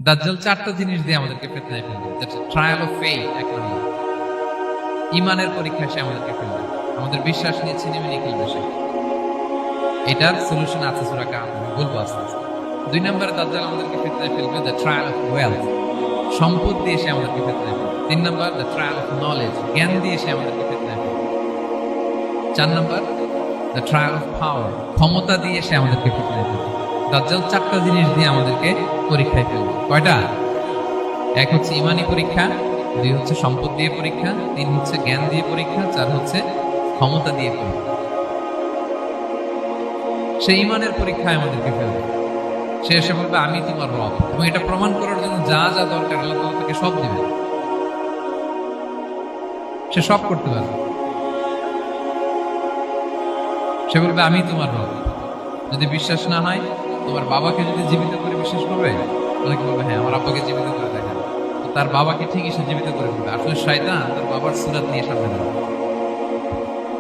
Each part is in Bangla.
দাজ্জাল চারটা জিনিস দিয়ে আমাদেরকে ফিতনায় ফেলবে। ট্রায়াল অফ ফেইথ এক নম্বর, ইমানের পরীক্ষায় সে আমাদেরকে ফেলবে, আমাদের বিশ্বাস নিয়ে ছিনিমিনি খেলবে সে। এটার সলিউশন আছে সূরা কাহফ, আমি বলবো আস্তে আস্তে। দুই নম্বরে দাজ্জাল আমাদেরকে ফিতনায় ফেলবে দ্য ট্রায়াল অফ ওয়েলথ, সম্পদ দিয়ে সে আমাদেরকে ফিতনায় ফেলবে। তিন নম্বর দ্য ট্রায়াল অফ নলেজ, জ্ঞান দিয়ে সে আমাদেরকে ফিতনায় ফেলবে। চার নম্বর দ্য ট্রায়াল অফ পাওয়ার, ক্ষমতা দিয়ে সে আমাদেরকে ফিতনায় ফেলবে। দাজ্জাল চারটা জিনিস দিয়ে আমাদেরকে পরীক্ষায় ফেলবে। কয়টা? এক হচ্ছে ইমানি পরীক্ষা, দুই হচ্ছে সম্পদ দিয়ে পরীক্ষা, তিন হচ্ছে জ্ঞান দিয়ে পরীক্ষা, চার হচ্ছে ক্ষমতা দিয়ে পরীক্ষা। সে ইমানের পরীক্ষায় আমাদেরকে ফেলবে। সে এসে বলবে আমি তোমার রব, এবং এটা প্রমাণ করার জন্য যা যা দরকার আল্লাহ তাআলা তাকে সব দিবেন, সে সব করতে পারবে। সে বলবে আমি তোমার রব। যদি বিশ্বাস না হয়, তোমার বাবাকে যদি জীবিত করে বিশ্বাস করবে, অনেকে বলবে হ্যাঁ আমার আব্বাকে জীবিত করে দেখেন, তো তার বাবাকে ঠিকই সে জীবিত করে ফেলবে। আসলে শয়তান তার বাবার সুরাত নিয়ে সামনে দাঁড়াবে,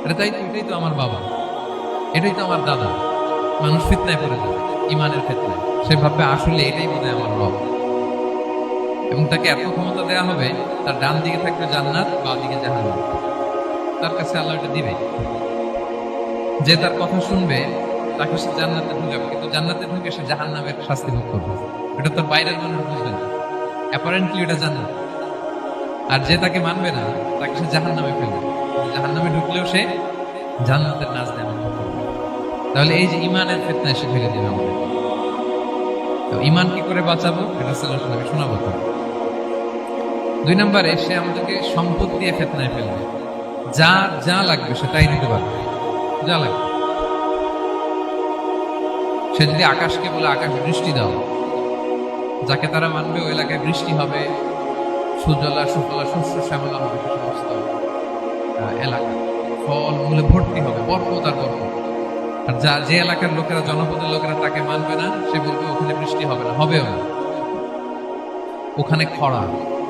এটা তাই তো, এটাই তো আমার বাবা, এটাই তো আমার দাদা। মানুষ ফিতনায় পড়ে যাবে, ইমানের ফিতনায়। সে ভাববে আসলে এটাই বোধহয় আমার রব, এবং তাকে এত ক্ষমতা দেওয়া হবে, তার ডান দিকে থাকবে জান্নাত, বাঁ দিকে জাহান্নাম। তার কাছে আল্লাহ এটা দিবে। যে তার কথা শুনবে তাকে সে জান্নাতে ঢুকাবে, কিন্তু জান্নাতে ঢুকে সে জাহান্নামের শাস্তি ভোগ করবে। এটা তোর বাইরের মানুষ বুঝবে না, অ্যাপারেন্টলি এটা জান্নাত। আর যে তাকে মানবে না, তাকে সে জাহান্নামে ফেলবে। জাহান্নামে ঢুকলেও সে জান্নাতের নাজ দেয়। তাহলে এই যে ইমানের ফিতনায় সে ফেলে দেবে আমাদের। তো ইমান কি করে বাঁচাবো, এটা সলিউশন আমি শোনাবো তো। দুই নম্বরে সে আমাদেরকে সম্পদ দিয়ে ফিতনায় ফেলবে। যার যা লাগবে সেটাই দিতে পারবে, যা লাগবে। সে যদি আকাশকে বলে আকাশ বৃষ্টি দাও, যাকে তারা মানবে ওই এলাকায় বৃষ্টি হবে, সুজলা সুফলা শস্য শ্যামলা হবে, সে সমস্ত এলাকা ফল মূলে ভর্তি হবে, পর্বত আর পর্বত। আর যে এলাকার লোকেরা, জনপদের লোকেরা তাকে মানবে না, সে বলবে ওখানে বৃষ্টি হবে না, হবেও না। ওখানে খরা,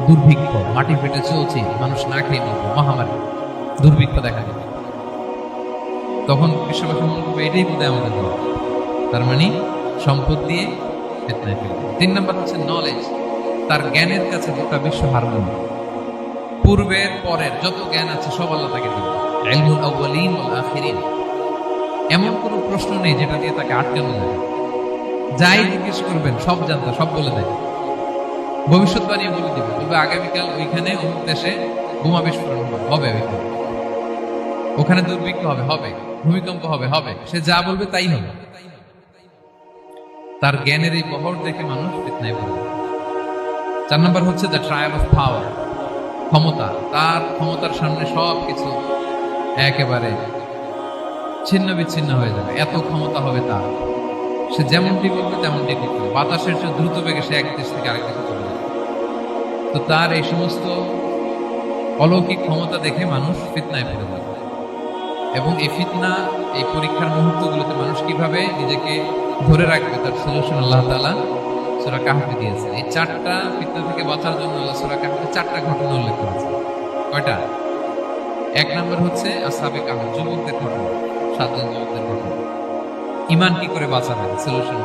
দুর্ভিক্ষ, মাটি ফেটে চলছে, মানুষ না খেয়ে মরবে, মহামারী, দুর্ভিক্ষ দেখা দেবে। তখন বিশ্ববাসী মনে করবে এটাই বোধহয় আমাদের রব। তার মানে সম্পদ দিয়ে ফিতনায় ফেলবে। তিন নম্বর হচ্ছে নলেজ, তার জ্ঞানের কাছে গোটা বিশ্ব হারমোন। পূর্বের পরের যত জ্ঞান আছে সব আল্লাহ তাকে দিবে। ইলমুল আউয়ালিন ওয়াল আখিরিন, এমন কোনো প্রশ্ন নেই যেটা দিয়ে তাকে আটকানো যায়। যাই জিজ্ঞেস করবেন সব জানতা, সব বলে দেয়। ভবিষ্যৎবাণী বলে দিবে, বলবে আগামীকাল ওইখানে অমুক দেশে বোমা বিস্ফোরণ হবে, ওখানে দুর্ভিক্ষ হবে, হবে ভূমিকম্প হবে, হবে। সে যা বলবে তাই হবে। তার জ্ঞানের এই বহর দেখে মানুষ ফিতনায় পড়বে। চার নম্বর হচ্ছে দ্য ট্রায়াল অফ পাওয়ার, ক্ষমতা। তার ক্ষমতার সামনে সব কিছু একেবারে ছিন্ন বিচ্ছিন্ন হয়ে যাবে, এত ক্ষমতা হবে তার। সে যেমনটি বলবে তেমনটি করবে, বাতাসের চেয়ে দ্রুত বেগে সে এক দেশ থেকে আরেক দেশে চলে যাবে। তো তার এই সমস্ত অলৌকিক ক্ষমতা দেখে মানুষ ফিতনায় পড়ে যাবে। এবং এই ফিতনা, এই পরীক্ষার মুহূর্তগুলোতে মানুষ কিভাবে নিজেকে ধরে রাখবে, তার সলিউশন আল্লাহ তাআলা সূরা কাহফে দিয়েছে। এই চারটা ফিতনা থেকে বাঁচার জন্য আল্লাহ সূরা কাহফে চারটা ঘটনা উল্লেখ করেছে। কয়টা? এক নম্বর হচ্ছে আসহাবে কাহফ, যুবকদের ঘটনা, 7 জন যুবকদের ঘটনা। ইমান কি করে বাঁচাবেন, সলিউশন।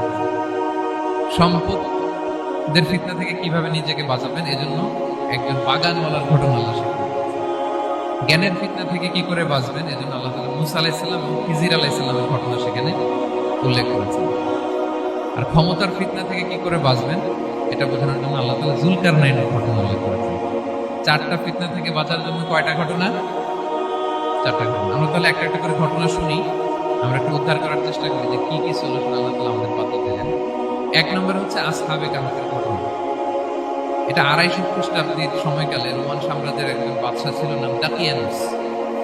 সম্পদের ফিতনা থেকে কিভাবে নিজেকে বাঁচাবেন, এজন্য একজন বাগানওয়ালার ঘটনা আল্লাহ শিখিয়েছেন। জ্ঞানের ফিতনা থেকে কি করে বাঁচবেন, এজন্য আল্লাহ তাআলা মূসা আলাইহিস সালাম এবং খিজির আলাইহিস সালামের ঘটনা সেখানে উল্লেখ করেছেন। আর ক্ষমতার ফিতনা থেকে কি করে বাঁচবেন, এটা বোঝানোর জন্য আল্লাহ তাআলা যুলকারনাইনের ঘটনা উল্লেখ করেছেন। চারটা ফিতনা থেকে বাঁচার জন্য কয়টা ঘটনা? চারটা ঘটনা। আমরা তাহলে একটা একটা করে ঘটনা শুনি, আমরা একটু উদ্ধার করার চেষ্টা করি যে কি কি সলিউশন আল্লাহ তাআলা আমাদের পাতে দিলেন। এক নম্বর হচ্ছে আসহাবে কাহফের ঘটনা। এটা 250 খ্রিস্টাব্দের সময়কালে রোমান সাম্রাজ্যের একজন বাদশা ছিল, নাম দাকিয়ানুস।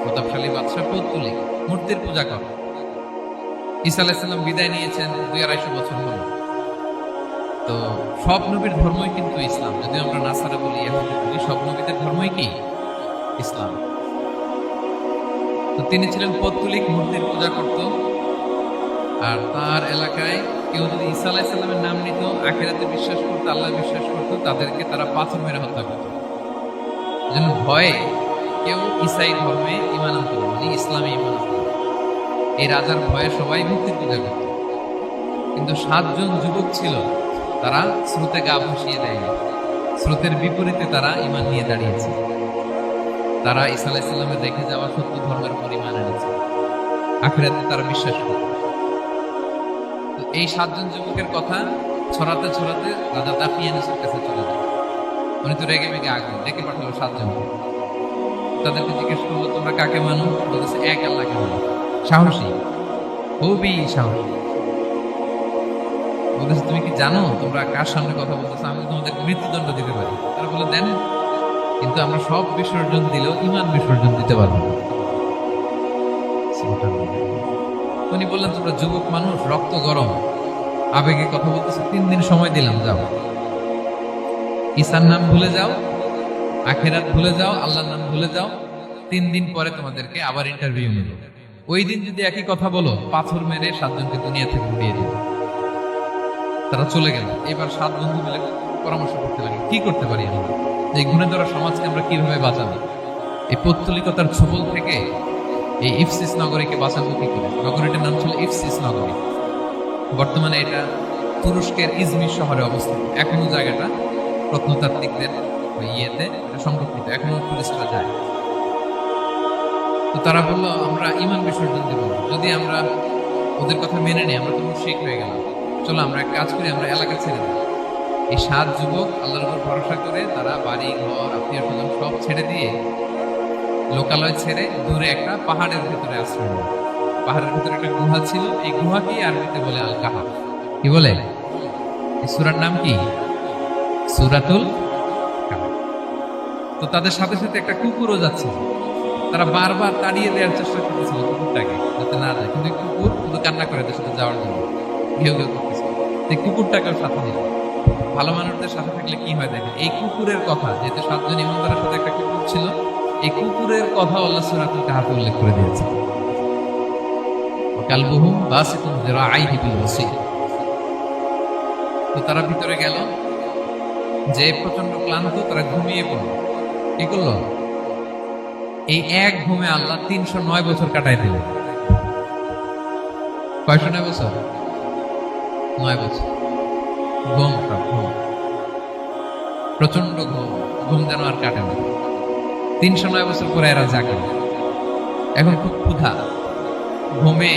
প্রতাপশালী বাদশা, পৌত্তলিক, মূর্তির পূজা করে। ঈসা আলাইহিস সালাম বিদায় নিয়েছেন 200-250 বছর হলো। তো সব নবীর ধর্মই কিন্তু ইসলাম, যদিও আমরা নাসারা বলি, ইহুদি বলি, সব নবীদের ধর্মই কি ইসলাম। তো তিনি ছিলেন পৌত্তলিক, মূর্তির পূজা করত। আর তার এলাকায় কেউ যদি ঈসা আলাইহিস সালামের নাম নিত, আখিরাতে বিশ্বাস করতো, আল্লাহ বিশ্বাস করতো, তাদেরকে তারা পাথর মেরে হত্যা করত। যেন ভয়ে কেউ ঈসাই ধর্মে ঈমান আনতো না, মানে ইসলামে ঈমান আনতো না। এই রাজার ভয়ে সবাই মূর্তির পূজা করত। কিন্তু 7 জন যুবক ছিল, তারা স্রোতে গা ভাসিয়ে দেয়নি, স্রোতের বিপরীতে তারা ঈমান নিয়ে দাঁড়িয়েছে। তারা ঈসা আলাইহিস সালামের রেখে যাওয়া সত্য ধর্মের উপর ঈমান এনেছে, আখিরাতে তারা বিশ্বাস করে। তো এই 7 জন যুবকের কথা ছড়াতে ছড়াতে রাজা দাকিয়ানুসের কাছে চলে যায়। উনি তো রেগে মেগে আগুন ডেকে পাঠালো 7 জনকে। তাদেরকে জিজ্ঞেস করলো, তোমরা কাকে মানো? বলেছে, এক আল্লাহকে মানো। সাহসী, খুবই সাহসী। বলেছে, তুমি কি জানো তোমরা কার সামনে কথা বলতেছো? আমি তোমাদেরকে মৃত্যুদণ্ড দিতে পারি। তারা বলে, দেন, কিন্তু আমরা সব বিসর্জন দিলেও ঈমান বিসর্জন দিতে পারবো না। উনি বললেন, তোমরা যুবক মানুষ, রক্ত গরম, আবেগে কথা বলতেছো, 3 দিন সময় দিলাম, যাও, ঈসার নাম ভুলে যাও, আখেরাত ভুলে যাও, আল্লাহর নাম ভুলে যাও। 3 দিন পরে তোমাদেরকে আবার ইন্টারভিউ নেব। ওই দিন যদি একই কথা বলো, পাথর মেরে 7 জনকে দুনিয়া থেকে উড়িয়ে দেব। তারা চলে গেল। এবার 7 বন্ধু মিলে পরামর্শ করতে লাগলো, কি করতে পারি আমরা, এই গুণে ধরা সমাজকে আমরা কিভাবে বাঁচাবো, এই পৌত্তলিকতার ছোবল থেকে এই ইফসিস নগরীকে বাঁচাবো কি করে। নগরীটার নাম ছিল ইফসিস নগরী। বর্তমানে এটা তুরস্কের ইজমির শহরে অবস্থিত। এখনো জায়গাটা প্রত্নতাত্ত্বিকদের ইয়েতে সংরক্ষিত, এখনো টুরিস্টরা যায়। তো তারা বললো, আমরা ঈমান বিসর্জন দেব যদি আমরা ওদের কথা মেনে নিই, আমরা তো মুশরিক হয়ে গেলাম। চলো আমরা এক কাজ করি, আমরা এলাকা ছেড়ে দিই। এই 7 যুবক আল্লাহর উপর ভরসা করে তারা বাড়ি ঘর আত্মীয় স্বজন সব ছেড়ে দিয়ে, লোকালয় ছেড়ে দূরে একটা পাহাড়ের ভিতরে আশ্রয় নেয়। পাহাড়ের ভিতরে একটা গুহা ছিল। এই গুহাকেই আরবিতে বলে আল কাহাফ। কি বলে? এই সূরার নাম কি? সূরাতুল কাহাফ। তো তাদের সাথে সাথে একটা কুকুরও যাচ্ছে। তারা বারবার তাড়িয়ে দেওয়ার চেষ্টা করতেছিল কুকুরটাকে, যাতে না যায়, কিন্তু কুকুর শুধু কান্না করে তার সাথে যাওয়ার জন্য ঘেউ ঘেউ করতেছিল। এই কুকুরটাকেও সাথে নিল। ভালো মানুষদের সাথে থাকলে কি হয় দেখেন, এই কুকুরের কথা, যেহেতু 7 জন ইমানদারের সাথে একটা কুকুর ছিল, এই কুকুরের কথা আল্লাহ সূরাতুল কাহাফে উল্লেখ করে দিয়েছে। কালবুহুম বাসিতুন যিরাআইহি বিল ওয়াসিল। তো তারা ভিতরে গেল, যে প্রচন্ড ক্লান্ত, তারা ঘুমিয়ে পড়ল। কি করলো? এই এক ঘুমে আল্লাহ 309 বছর কাটাই দিলেন। কয়শো 9 বছর? 9 বছর ঘুম, সব ঘুম, প্রচন্ড ঘুম, ঘুম যেন আর কাটে না। 309 বছর পরে এরা জাগে। এখন খুব ক্ষুধা, ঘুমে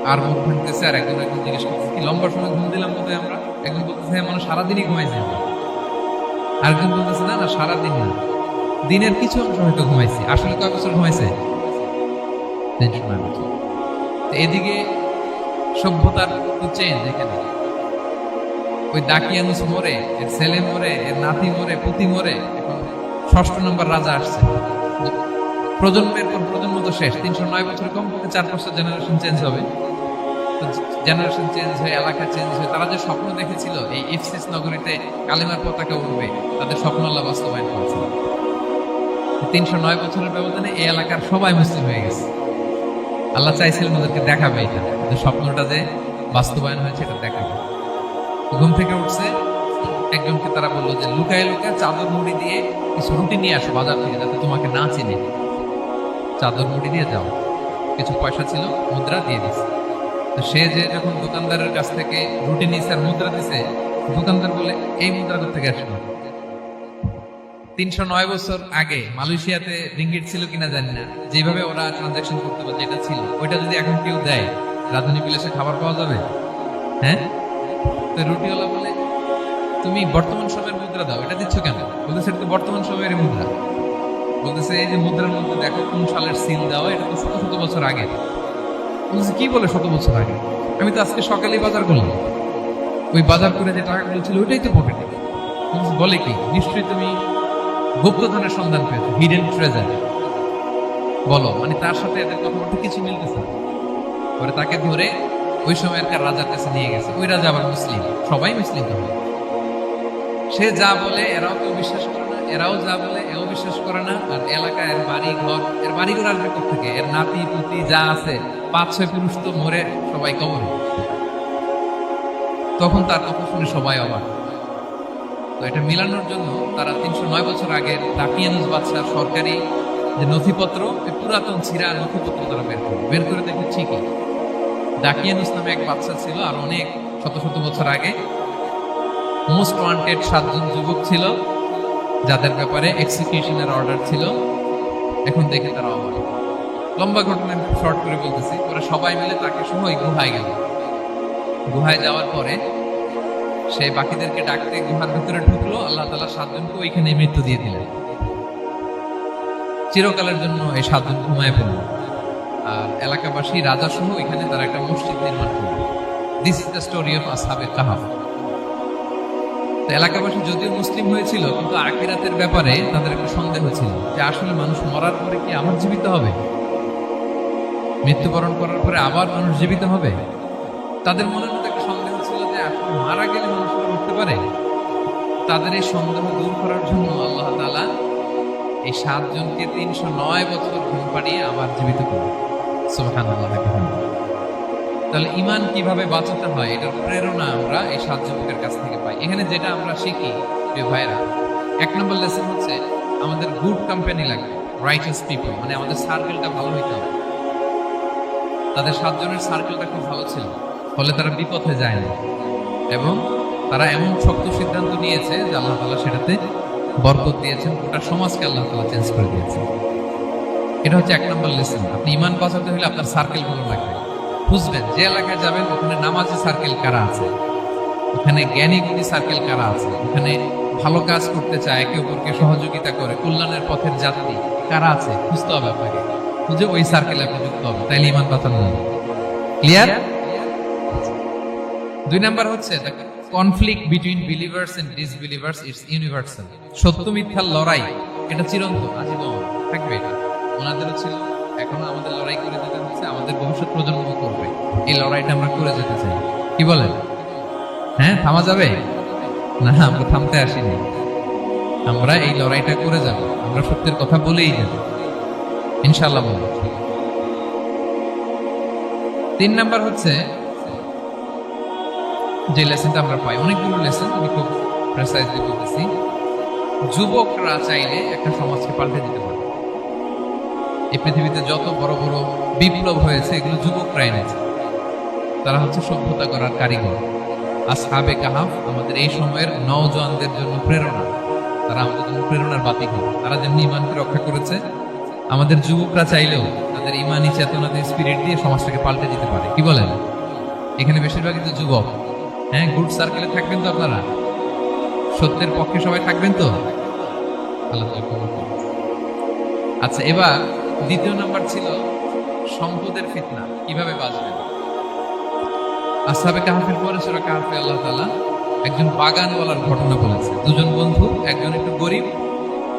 আর মুখ ভাঙতেছে। আর একজন জিজ্ঞেস করতেছে, কি লম্বা সময় ঘুম দিলাম বোধহয় আমরা? একজন বলতেছে, মানে সারাদিনই ঘুমাইছি। আরেকজন বলতেছে, না না, সারাদিন না, দিনের কিছু অংশ হয়তো ঘুমাইছি। আসলে কয় বছর ঘুমাইছে? 309 বছর। এদিকে সভ্যতার চেঞ্জ। এখানে ওই দাকিয়ানুস মরে, এর ছেলে মরে, এর নাতি মরে, পুতি মরে, এখন 6ষ্ঠ নম্বর রাজা আসছে। প্রজন্মের পর প্রজন্ম তো শেষ। 309 বছর কমপক্ষে 4-5টা জেনারেশন চেঞ্জ হবে। জেনারেশন চেঞ্জ হয়ে, এলাকা চেঞ্জ হয়ে, তারা যে স্বপ্ন দেখেছিল এই ইফসিস নগরীতে কালিমার পতাকা উঠবে, তাদের স্বপ্ন আল্লাহ বাস্তবায়ন করেছে। 309 বছরের ব্যবধানে এই এলাকার সবাই মুসলিম হয়ে গেছে। আল্লাহ চাইছিলেন ওদেরকে দেখাবে এটা, যে স্বপ্নটা যে বাস্তবায়ন হয়েছে এটা দেখাবে। ঘুম থেকে উঠছে, একজনকে তারা বললো যে লুকায় লুকায় চাদর মুড়ি দিয়ে কিছু রুটি নিয়ে আসো বাজার থেকে, যাতে তোমাকে না চিনে। চাদর মুড়ি দিয়ে যাও। কিছু পয়সা ছিল, মুদ্রা দিয়ে দিছে। তো সে যে যখন দোকানদারের কাছ থেকে রুটি নিয়েছে আর মুদ্রা দিছে, দোকানদার বলে, এই মুদ্রা থেকে আসলো। 309 বছর আগে মালয়েশিয়াতে রিঙ্গিট ছিল কিনা জানি না, যেভাবে ওরা ট্রানজাকশন করতে পারে, যেটা ছিল ওইটা যদি এখন কেউ দেয়, রাধুনী বিলাসে খাবার পাওয়া যাবে? হ্যাঁ। তো রুটিওয়ালা বলে, তুমি বর্তমান সময়ের মুদ্রা দাও, এটা দিচ্ছ কেন? বলতেছে, এটা তো বর্তমান সময়ের মুদ্রা। বলতেছে, এই যে মুদ্রার মধ্যে দেখো কোন সালের সিল দেওয়া, এটা তো 100 বছর আগে। বলতেছে, কি বলে 100 বছর আগে? আমি তো আজকে সকালেই বাজার করলাম। ওই বাজার করে যে টাকাগুলো ছিল ওইটাই তো পকেটে। বলে কি, নিশ্চয়ই তুমি গুপ্তধনের সন্ধান পেয়েছো, হিডেন ট্রেজার। বলো, মানে তার সাথে এদের কথাবার্তা কিছু মিলতেছে। পরে তাকে ধরে ওই সময়কার রাজার কাছে নিয়ে গেছে। ওই রাজা আবার মুসলিম, সবাই মুসলিম তো হয়। সে যা বলে এরাও কেউ বিশ্বাস করে না, এরাও যা বলে এও বিশ্বাস করে না। আর এলাকায় এর বাড়ি ঘর, এর বাড়িঘর আসবে কোথেকে? এর নাতি পুতি যা আছে 5-6 পুরুষ তো মরে সবাই কবরে। তখন তার কথা শুনে সবাই অবাক। তো এটা মিলানোর জন্য তারা 309 বছর আগের দাকিয়ানুস বাদশার সরকারি যে নথিপত্র, পুরাতন ছিঁড়া নথিপত্র তারা বের করে দেখে ঠিকই দাকিয়ানুস নামে এক বাদশা ছিল, আর অনেক শত শত বছর আগে মোস্ট ওয়ান্টেড 7 জন যুবক ছিল যাদের ব্যাপারে এক্সিকিউশনের অর্ডার ছিল। এখন দেখে তারা অবাক। লম্বা ঘটনা শর্ট করে বলতেছি। ওরা সবাই মিলে তাকে সহ ওই গুহায় গেল। গুহায় যাওয়ার পরে সে বাকিদেরকে ডাকতে গুহার ভিতরে ঢুকলো। আল্লাহ তাআলা 7 জনকে ওইখানে মৃত্যু দিয়ে দিলেন। চিরকালের জন্য এই 7 জন ঘুমায় পড়ল। আর এলাকাবাসী রাজা সহ এখানে তারা একটা মসজিদ নির্মাণ করল। This is the story of আসহাবে কাহাফ। তো এলাকাবাসী যদিও মুসলিম হয়েছিল, কিন্তু আখিরাতের ব্যাপারে তাদের একটা সন্দেহ ছিল যে আসলে মানুষ মরার পরে কি আবার জীবিত হবে, মৃত্যুবরণ করার পরে আবার মানুষ জীবিত হবে। তাদের মনের মধ্যে একটা সন্দেহ ছিল যে আসলে মারা গেলে মানুষ আবার উঠতে পারে। তাদের এই সন্দেহ দূর করার জন্য আল্লাহ তাআলা এই 7 জনকে 309 বছর ঘুম পাড়িয়ে আবার জীবিত করে। সুবহানাল্লাহ। তাহলে ঈমান কিভাবে বাঁচাতে হয় এটার প্রেরণা আমরা এই 7 যুবকের কাছ থেকে পাই। এখানে যেটা আমরা শিখি প্রিয় ভাইরা, 1 নম্বর লেসন হচ্ছে আমাদের গুড কোম্পানি লাগবে, রাইটাস পিপল, মানে আমাদের সার্কেলটা ভালো হইতে হবে। তাদের 7 জনের সার্কেলটা খুব ভালো ছিল, ফলে তারা বিপথে যায় না এবং তারা এমন শক্ত সিদ্ধান্ত নিয়েছে যে আল্লাহ তাআলা সেটাতে বরকত দিয়েছেন, গোটা সমাজকে আল্লাহ তাআলা চেঞ্জ করে দিয়েছেন। এটা হচ্ছে 1 নম্বর লেসন। আপনি ঈমান বাঁচাতে হলে আপনার সার্কেল ভালো লাগবে। বুঝবেন যে এলাকায় যাবেন ওখানে নামাজি সার্কেল কারা আছে, ওখানে জ্ঞানী গুণী সার্কেল কারা আছে, ওখানে ভালো কাজ করতে চায়, একে অপরকে সহযোগিতা করে, কল্যাণের পথের যাত্রী কারা আছে খুঁজতে হবে আপনাকে। খুঁজে ওই সার্কেলে আপনি যুক্ত হবে, তাইলে ঈমান বাঁচানো যাবে। ক্লিয়ার? 2 নাম্বার হচ্ছে conflict between believers and disbelievers it's universal. সত্য মিথ্যার লড়াই এটা চিরন্তন, আজীবন থাকবে। এটা ওনাদেরও ছিল, এখনো আমাদের লড়াই করে যেতে হচ্ছে, আমাদের ভবিষ্যৎ প্রজন্ম করবে। এই লড়াইটা আমরা করে যেতে চাই। কি বলেন? হ্যাঁ, থামা যাবে না? আমরা থামতে আসিনি, আমরা এই লড়াইটা করে যাব। আমরা সত্যের কথা বলেই যাব ইনশাআল্লাহ। বলবো 3 নাম্বার হচ্ছে যে লেসনটা আমরা পাই, অনেকগুলো লেসন, আমি খুব প্রেসাইজলি বলতেছি। যুবকরা চাইলে একটা সমাজকে পাল্টে দিতে পারে। এই পৃথিবীতে যত বড় বড় বিপ্লব হয়েছে এগুলো যুবকরা এনেছে। তারা হচ্ছে সভ্যতা করার কারিগর। আসহাবে কাহাফ আমাদের এই সময়ের নওজওয়ানদের জন্য প্রেরণা। তারা আমাদের জন্য প্রেরণার বাতিক। তারা যেমনি ঈমানকে রক্ষা করেছে, আমাদের যুবকরা চাইলেও তাদের ঈমানি চেতনাতে স্পিরিট দিয়ে সমাজটাকে পাল্টে দিতে পারে। কি বলেন? এখানে বেশিরভাগই তো যুবক। হ্যাঁ, গুড সার্কেলে থাকবেন তো আপনারা? সত্যের পক্ষে সবাই থাকবেন তো? আল্লাহ তাআলা কবুল করুন। আচ্ছা, এবার 2 নাম্বার ছিল সম্পদের ফিতনা, কিভাবে বাঁচবেন। আসহাবে কাহাফের পরে সূরা কাহাফে আল্লাহ তাআলা একজন বাগানওয়ালার ঘটনা বলেছে। 2 জন বন্ধু, একজন একটু গরিব,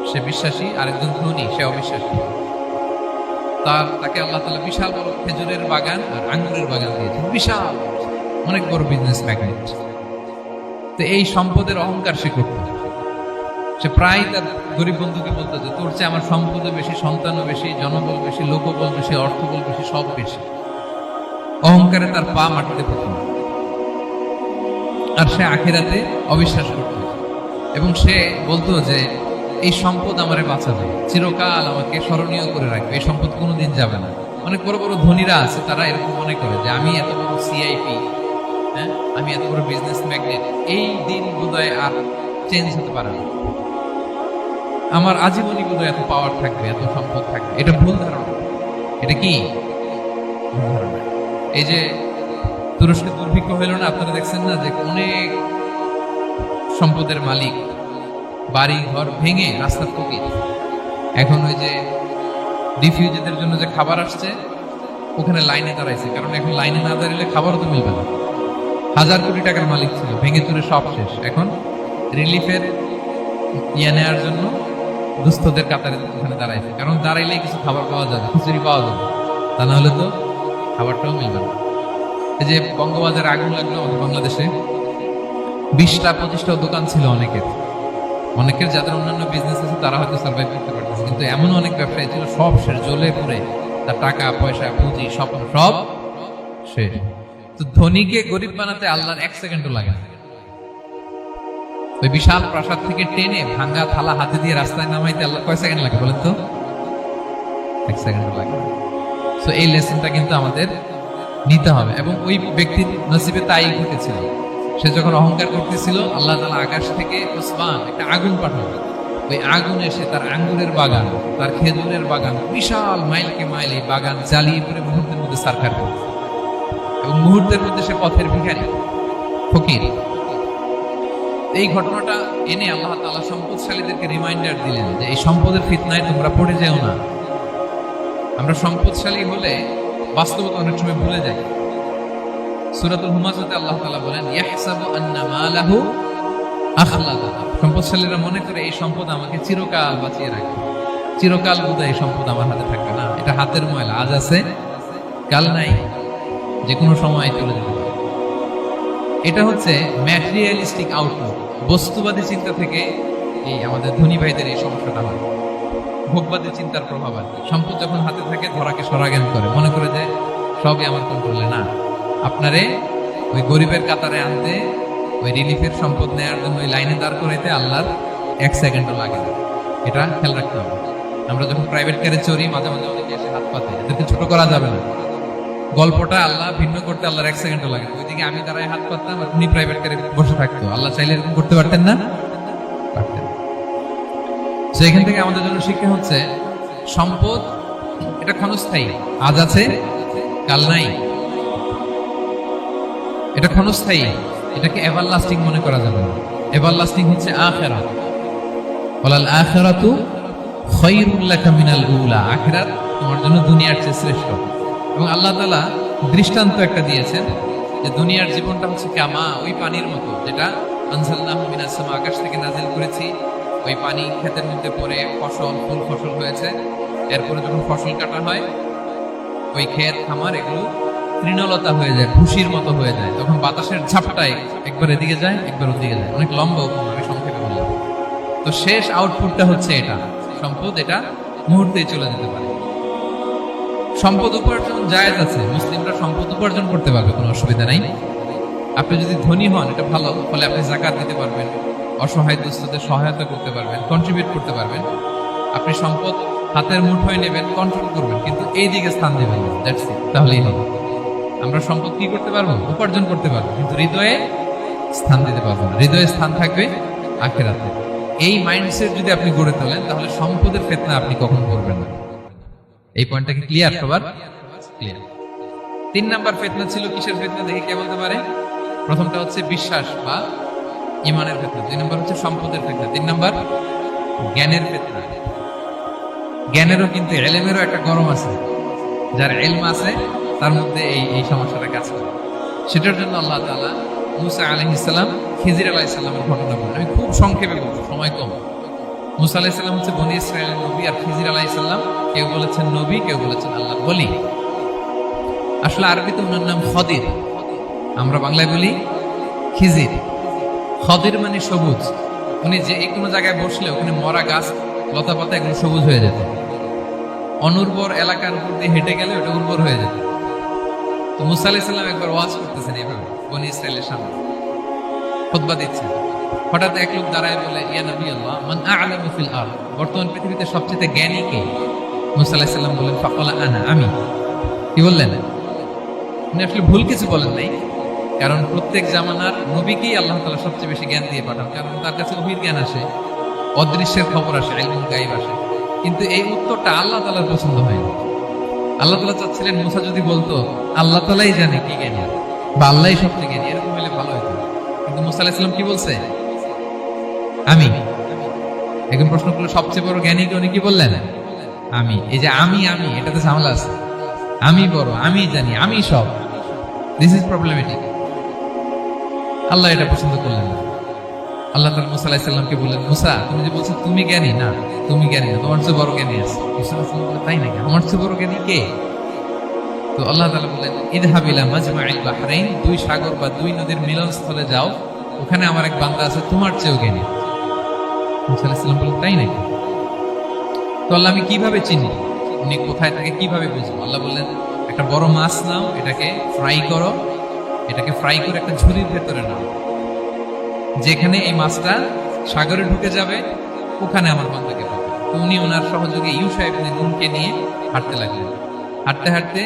সে বিশ্বাসী, আরেকজন ধনী, সে অবিশ্বাসী। তাকে আল্লাহ তাআলা বিশাল বড় খেজুরের বাগান আর আঙ্গুরের বাগান দিয়েছেন, বিশাল, অনেক বড় বিজনেস ম্যাগনেট। তো এই সম্পদের অহংকার সে করত। সে প্রায় তার গরিব বন্ধুকে বলতো যে তোর চেয়ে আমার সম্পদও বেশি, সন্তানও বেশি, জনবল বেশি, লোকবল বেশি, অর্থবল বেশি, সব বেশি। অহংকারে তার পা মাটিতে পড়ত আর সে আখিরাতে অবিশ্বাস করত এবং সে বলতো যে এই সম্পদ আমারে বাঁচাবে, চিরকাল আমাকে স্মরণীয় করে রাখবে, এই সম্পদ কোনোদিন যাবে না। অনেক বড় বড় ধনীরা আছে, তারা এরকম মনে করে যে আমি এত বড় সিআইপি, হ্যাঁ, আমি এত বড় বিজনেস ম্যাগনেট, এই দিন বোধহয় আর চেঞ্জ হতে পারে না, আমার আজীবনই বোধহয় এত পাওয়ার থাকবে, এত সম্পদ থাকবে। এটা ভুল ধারণা। এটা কি ভুল ধারণা? এই যে তুরস্কে দুর্ভিক্ষ হইল না, আপনারা দেখছেন না যে অনেক সম্পদের মালিক বাড়ি ঘর ভেঙে রাস্তার ফকির। এখন ওই যে রিফিউজিদের জন্য যে খাবার আসছে ওখানে লাইনে দাঁড়াইছে, কারণ এখন লাইনে না দাঁড়ালে খাবারও তো মিলবে না। 1000 কোটি টাকার মালিক ছিল, ভেঙে চুরে সব শেষ। এখন রিলিফের নেওয়ার জন্য দুস্থদের কাতারে ওখানে দাঁড়াইছে, কারণ দাঁড়াইলেই কিছু খাবার পাওয়া যাবে, খিচুড়ি পাওয়া যাবে, তা না হলে তো খাবারটাও মিলবে না। এই যে বঙ্গবাজারে আগুন লাগলো আমাদের বাংলাদেশে, 20টা-25টা দোকান ছিল অনেকের যাদের অন্যান্য বিজনেস আছে তারা হয়তো সার্ভাইভ করতে পারতেছে, কিন্তু এমন অনেক ব্যবসায়ী ছিল সব শেষ, জ্বলে পুড়ে, তার টাকা পয়সা পুঁজি স্বপ্ন সব শেষ। তো ধনীকে গরিব বানাতে আল্লাহর 1 সেকেন্ডও লাগে না। ওই বিশাল প্রাসাদ থেকে টেনে ভাঙ্গা থালা হাতে দিয়ে রাস্তায় নামাইতে আল্লাহ কয় সেকেন্ড লাগে বলেন তো? 1 সেকেন্ডও লাগে না। তো এই লেসনটা কিন্তু আমাদের নিতে হবে এবং ওই ব্যক্তির নসিবে তাই ঘটেছিল। সে যখন অহংকার করতেছিল, আল্লাহ তাআলা আকাশ থেকে উসমান একটা আগুন পাঠাবে। ওই আগুন এসে তার আঙ্গুরের বাগান, তার খেজুরের বাগান, বিশাল মাইলকে মাইল এই বাগান জ্বালিয়ে পড়ে মুহূর্তের মধ্যে সারখার করে, এবং মুহূর্তের মধ্যে সে পথের ভিখারি, ফকির। এই ঘটনাটা এনে আল্লাহ তাআলা সম্পদশালীদেরকে রিমাইন্ডার দিলেন যে এই সম্পদের ফিতনায় তোমরা পড়ে যেও না। আমরা সম্পদশালী হলে বাস্তবতা অনেক সময় ভুলে যাই। সূরাতুল হুমাযাতে আল্লাহ তাআলা বলেন, ইয়াহসাবু আন্না মালাহু আখলাদা। সম্পদশালীরা মনে করে এই সম্পদ আমাকে চিরকাল বাঁচিয়ে রাখবে, চিরকাল বোধহয় এই সম্পদ আমার হাতে থাকবে না। এটা হাতের ময়লা, আজ আছে কাল নাই, যে কোনো সময় চলে যেতে পারে। এটা হচ্ছে ম্যাটেরিয়ালিস্টিক আউটলুক, বস্তুবাদী চিন্তা থেকে এই আমাদের ধনী ভাইদের এই সমস্যাটা হয়। ভোগবাদী চিন্তার প্রভাব আর কি। সম্পদ যখন হাতে থাকে ধরাকে সরাজ্ঞান করে, মনে করে যে সবই আমার কন্ট্রোলে। না, আপনারে ওই গরিবের কাতারে আনতে, ওই রিলিফের সম্পদ নেওয়ার জন্য ওই লাইনে দাঁড় করাইতে আল্লাহর 1 সেকেন্ডও লাগে না। এটা খেয়াল রাখতে হবে। আমরা যখন প্রাইভেট কারে চড়ি, মাঝে মাঝে অনেকে এসে হাত পাতে, এদেরকে ছোট করা যাবে না। গল্পটা আল্লাহ ভিন্ন করতে আল্লাহর 1 সেকেন্ডও লাগে না। ওইদিকে আমি দাঁড়ায় হাত পাততাম আর উনি প্রাইভেট কারে বসে থাকতো। আল্লাহ চাইলে এরকম করতে পারতেন না? পারতেন। তো এখান থেকে আমাদের জন্য শিক্ষা হচ্ছে, সম্পদ এটা ক্ষণস্থায়ী, আজ আছে কাল নাই। এটা ক্ষণস্থায়ী, এটাকে এভারলাস্টিং মনে করা যাবে না। এভারলাস্টিং হচ্ছে আখিরাত। ওয়ালাল আখিরাতু খায়রুল লাকা মিনাল উলা। আখিরাত তোমার জন্য দুনিয়ার চেয়ে শ্রেষ্ঠ। এবং আল্লাহ তাআলা দৃষ্টান্ত একটা দিয়েছেন যে দুনিয়ার জীবনটা হচ্ছে কামা, ওই পানির মতো, যেটা আনজালনাহু মিনাস সামা, আকাশ থেকে নাজিল করেছি। ওই পানি ক্ষেতের মধ্যে পড়ে ফসল, ফুল ফসল হয়েছে। এরপরে যখন ফসল কাটা হয়, ওই ক্ষেত খামার এগুলো তৃণলতা হয়ে যায়, ভুসির মতো হয়ে যায়। তখন বাতাসের ঝাপটায় একবার এদিকে যায়, একবার ওদিকে যায়। অনেক লম্বা উপমা, আমি সংক্ষেপে বললাম। তো শেষ আউটপুটটা হচ্ছে এটা, সম্পদ এটা মুহূর্তেই চলে যেতে পারে। সম্পদ উপার্জন জায়েজ আছে, মুসলিমরা সম্পদ উপার্জন করতে পারবে, কোনো অসুবিধা নাই। আপনি যদি ধনী হন, এটা ভালো, ফলে আপনি যাকাত দিতে পারবেন, অসহায় দুস্থদের সহায়তা করতে পারবেন, কন্ট্রিবিউট করতে পারবেন। আপনি সম্পদ হাতের মুঠোয় নেবেন, কন্ট্রোল করবেন, কিন্তু এই দিকে স্থান দেবেন না, দ্যাটস ইট, তাহলেই হবে। আমরা সম্পদ কি করতে পারবো? উপার্জন করতে পারবো, কিন্তু হৃদয়ে স্থান দিতে পারবো না। হৃদয়ে স্থান থাকবে আখিরাতে। এই মাইন্ডসেট যদি আপনি গড়ে তোলেন, তাহলে সম্পদের ফিতনা আপনি কখনো করবেন না। এই পয়েন্টটা কি ক্লিয়ার? সবার ক্লিয়ার? 3 নাম্বার ফিতনা ছিল কিসের ফিতনা? দেখে কে বলতে পারে? প্রথমটা হচ্ছে বিশ্বাস বা ইমানের ফিতনা, 2 নাম্বার হচ্ছে সম্পদের ফিতনা, 3 নাম্বার জ্ঞানের ফিতনা। জ্ঞানেরও কিন্তু ইলমেরও একটা গরম আছে। যার ইলম আছে তার মধ্যে এই সমস্যাটা কাজ করে। সেটার জন্য আল্লাহ তাআলা মুসা আলাইহিস সালাম, খিজির আলাইহিস সালামের ঘটনা বলেন। আমি খুব সংক্ষেপে বলবো, সময় কম। মুসা আলাইহিস সালাম হচ্ছে বনী ইসরাইলের নবী, আর খিজির আলাইহিস সালাম কেউ বলেছেন নবী, কেউ বলেছেন আল্লাহর ওলি। আসলে আরবিতে ওনার নাম খদির, আমরা বাংলায় বলি খিজির। খদির মানে সবুজ। উনি যে কোনো জায়গায় বসলে ওখানে মরা গাছ, লতা পাতা এগুলো সবুজ হয়ে যেত। অনুর্বর এলাকার উপর দিয়ে হেঁটে গেলে ওটা উর্বর হয়ে যেত। তো মুসা আলাইহিস সালাম একবার ওয়াজ করতেছেন এইভাবে বনী ইসরাইলের সামনে, খুতবা দিচ্ছেন। হঠাৎ এক লোক দাঁড়ায় বলে, ইয়া নবী আল্লাহ, মান আ'লামু ফিল আরদ, বর্তমান পৃথিবীতে সবচেয়ে জ্ঞানী কে? মুসা আলাইহিস সালাম বললেন, ফাকালা আনা, আমি। কি বললেন? উনি আসলে ভুল কিছু বলেন নাই, কারণ প্রত্যেক জামানার নবীকেই আল্লাহ তাআলা সবচেয়ে বেশি জ্ঞান দিয়ে পাঠান, কারণ তার কাছে ওহীর জ্ঞান আসে, অদৃশ্যের খবর আসে, ইলমুল গায়ব আসে। কিন্তু এই উত্তরটা আল্লাহ তাআলার পছন্দ হয়নি। আল্লাহ তাআলা চাচ্ছিলেন মুসা যদি বলতো আল্লাহ তাআলাই জানে কি জ্ঞানী, বা আল্লাহই সবচেয়ে জ্ঞানী, এরকম হলে ভালো হতো। কিন্তু মুসা আলাইহিস সালাম কি বলছে? আমি। এখন প্রশ্ন করলো, সবচেয়ে বড় জ্ঞানী কে? উনি কি বললেন? আমি। এই যে আমি, এটাতে ঝামেলা আছে। আমি বড়, আমি জানি, আমি সব, দিস ইজ প্রবলেমেটিক। আল্লাহ এটা পছন্দ করলেন না। আল্লাহ তাআলা মুসা আলাইহিস সালামকে বললেন, মুসা, তুমি যে বলছো তুমি জ্ঞানী, না, তুমি জ্ঞানী না, তোমার চেয়ে বড় জ্ঞানী আছে। মুসা আলাইহিস সালাম বললেন, তাই নাকি? আমার চেয়ে বড় জ্ঞানী কে? তো আল্লাহ তাআলা বললেন, ইযহাব ইলা মাজমাইল বাহরাইন, 2 সাগর বা 2 নদীর মিলনস্থলে যাও, ওখানে আমার এক বান্দা আছে তোমার চেয়েও জ্ঞানী। মুসা আলাইহিস সালাম বললেন, তাই নাকি? তো আল্লাহ, আমি কিভাবে চিনি উনি কোথায় থাকে, কিভাবে বুঝবো? আল্লাহ বললেন, একটা বড় মাছ নাও, এটাকে ফ্রাই করো, এটাকে ফ্রাই করে একটা ঝুড়ির ভেতরে নাও, যেখানে এই মাছটা সাগরে ঢুকে যাবে ওখানে আমার বান্দাকে পাবে। তো উনি ওনার সহযোগী ইউশা ইবনে নুনকে নিয়ে হাঁটতে লাগলেন। হাঁটতে হাঁটতে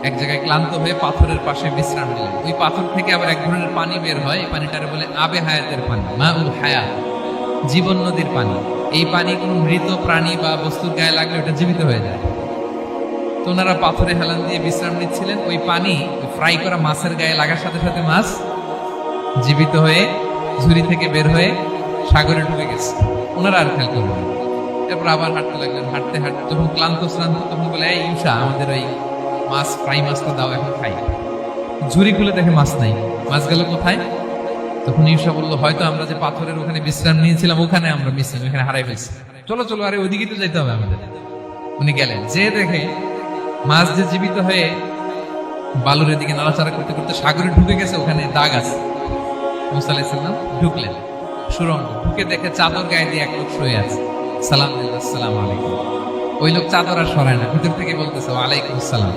এক জায়গায় ক্লান্ত হয়ে পাথরের পাশে বিশ্রাম নিলেন। ওই পাথর থেকে আবার এক ধরনের পানি বের হয়, এই পানিটারে বলে আবে হায়াতের পানি, মা উল হায়াত, জীবন নদীর পানি। এই পানি কোনো মৃত প্রাণী বা বস্তুর গায়ে লাগলে ওটা জীবিত হয়ে যায়। তো ওনারা পাথরে হেলান দিয়ে বিশ্রাম নিচ্ছিলেন, ওই পানি ফ্রাই করা মাছের গায়ে লাগার সাথে সাথে মাছ জীবিত হয়ে ঝুড়ি থেকে বের হয়ে সাগরে ঢুকে গেছে। ওনারা আর খেয়াল করবেন। এরপর আবার হাঁটতে লাগলেন, হাঁটতে হাঁটতে যখন ক্লান্ত শ্রান্ত তখন বলে, এই ইউসা, আমাদের ওই মাছ ফ্রাই মাছটা দাও, এখন খাই। ঝুড়ি খুলে দেখে মাছ নাই, মাছ গেল কোথায়? তখন ইউসা বললো, হয়তো আমরা যে পাথরের ওখানে বিশ্রাম নিয়েছিলাম ওখানে আমরা মিসিং, ওখানে হারাই ফেলছি। চলো চলো, আরে ওইদিকে তো যেতে হবে আমাদের। উনি গেলেন, যে দেখে মাছ যে জীবিত হয়ে বালুর দিকে নাড়াচাড়া করতে করতে সাগরে ঢুকে গেছে, ওখানে দাগ আছে। মুসা আলাইহিস সালাম ঢুকলেন সুরঙ্গ, ঢুকে দেখে চাদর গায়ে দিয়ে এক লোক শুয়ে আছে। সালাম দিলেন, আসসালামু আলাইকুম। ওই লোক চাদর আর সরায় না, ভিতর থেকে বলতেছে ওয়ালাইকুম আসসালাম।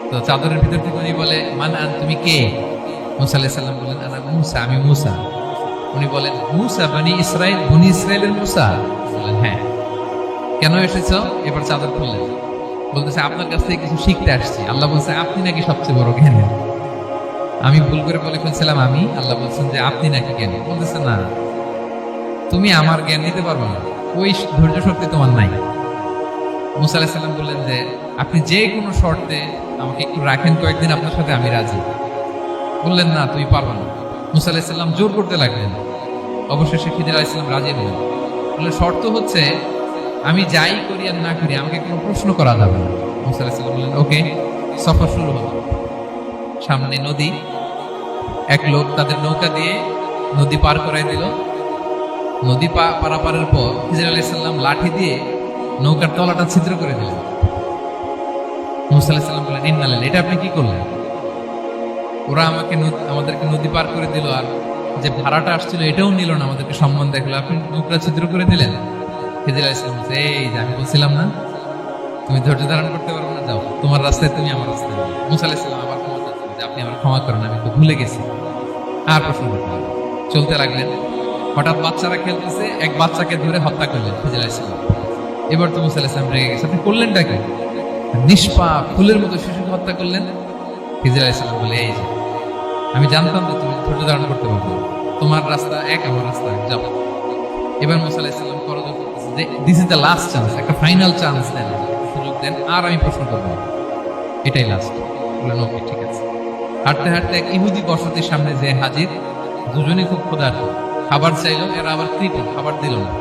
তো চাদরের ভিতর থেকে উনি বলে, মান আন, তুমি কে? মুসা আলাইহিস সালাম বলেন, আনা মুসা, আমি মুসা। উনি বলেন, মুসা বনি ইসরাইল, বনি ইসরাইলের মুসা? বলেন হ্যাঁ। কেন এসেছো? এবার চাদর খুললেন, বলতেছে আপনার কাছ থেকে কিছু শিখতে আসছি। আল্লাহ বলছে আপনি নাকি সবচেয়ে বড় জ্ঞানী। আমি ভুল করে বলে ফেলছিলাম আমি, আল্লাহ বলছেন যে আপনি নাকি জ্ঞানী। বলতেছে না, তুমি আমার জ্ঞান নিতে পারবে না, ওই ধৈর্য শক্তি তোমার নাই। মুসা আলাইহিস সালাম বললেন যে আপনি যে কোনো শর্তে আমাকে একটু রাখেন কয়েকদিন, আপনার সাথে আমি রাজি। বললেন না, তুমি পারবে না। মুসা আলাইহিস সালাম জোর করতে লাগলেন, অবশেষে খিদির আলাইহিস সালাম রাজি হলেন। বললেন শর্ত হচ্ছে আমি যাই করি আর না করি আমাকে কোনো প্রশ্ন করা যাবে না। মুসা আলাইহিস সালাম বললেন ওকে। সফর শুরু হলো। সামনে নদী, এক লোক তাদের নৌকা দিয়ে নদী পার করাই দিল। নদী পারাপারের পর খিজির আলাইহিস সালাম লাঠি দিয়ে নৌকার তলাটা ছিদ্র করে দিলেন। মুসা আলাইহিস সালাম বললেন, ইন্নালিল্লাহ, এটা আপনি কি করলেন? ওরা আমাদেরকে নদী পার করে দিল, আর যে ভাড়াটা আসছিল এটাও নিল না, আমাদেরকে সম্মান দেখলো, আপনি নৌকা ছিদ্র করে দিলেন। খিজির আলাইহিস সালাম বলছে, এই যে আমি বলছিলাম না তুমি ধৈর্য ধারণ করতে পারবে না, যাও তোমার রাস্তায়, তুমি আমার রাস্তায়। মুসা আলাইহিস সালাম আবার ক্ষমা চাচ্ছেন যে আপনি আমার ক্ষমা করেন, আমি তো ভুলে গেছি। আর প্রশ্ন করতে হবে। চলতে লাগলেন, হঠাৎ বাচ্চারা খেলতেছে, এক বাচ্চাকে ধরে হত্যা করলেন খিজির আলাইহিস সালাম। এবার তো মুসা আলাইহিস সালাম রেগে গেছে, আপনি করলেনটা কি? নিষ্পাপ ফুলের মতো শিশুকে হত্যা করলেন। খিজির আলাইহিস সালাম বলে, এই যে আমি জানতাম যে তুমি ধৈর্য ধারণ করতে পারবে, তোমার রাস্তা এক, আমার রাস্তা এক, যাও। এবার মুসা আলাইহিস সালাম করজোর করতেছে যে this is the last chance, একটা ফাইনাল চান্স দেন, সুযোগ দেন, আর আমি প্রশ্ন করবো না, এটাই লাস্ট। বললেন ওকে ঠিক আছে। হাঁটতে হাঁটতে এক ইহুদি বসতির সামনে যে হাজির, দুজনে খুব ক্ষুধার্ত, খাবার চাইলো, এরা আবার কৃপণ, খাবার দিল না।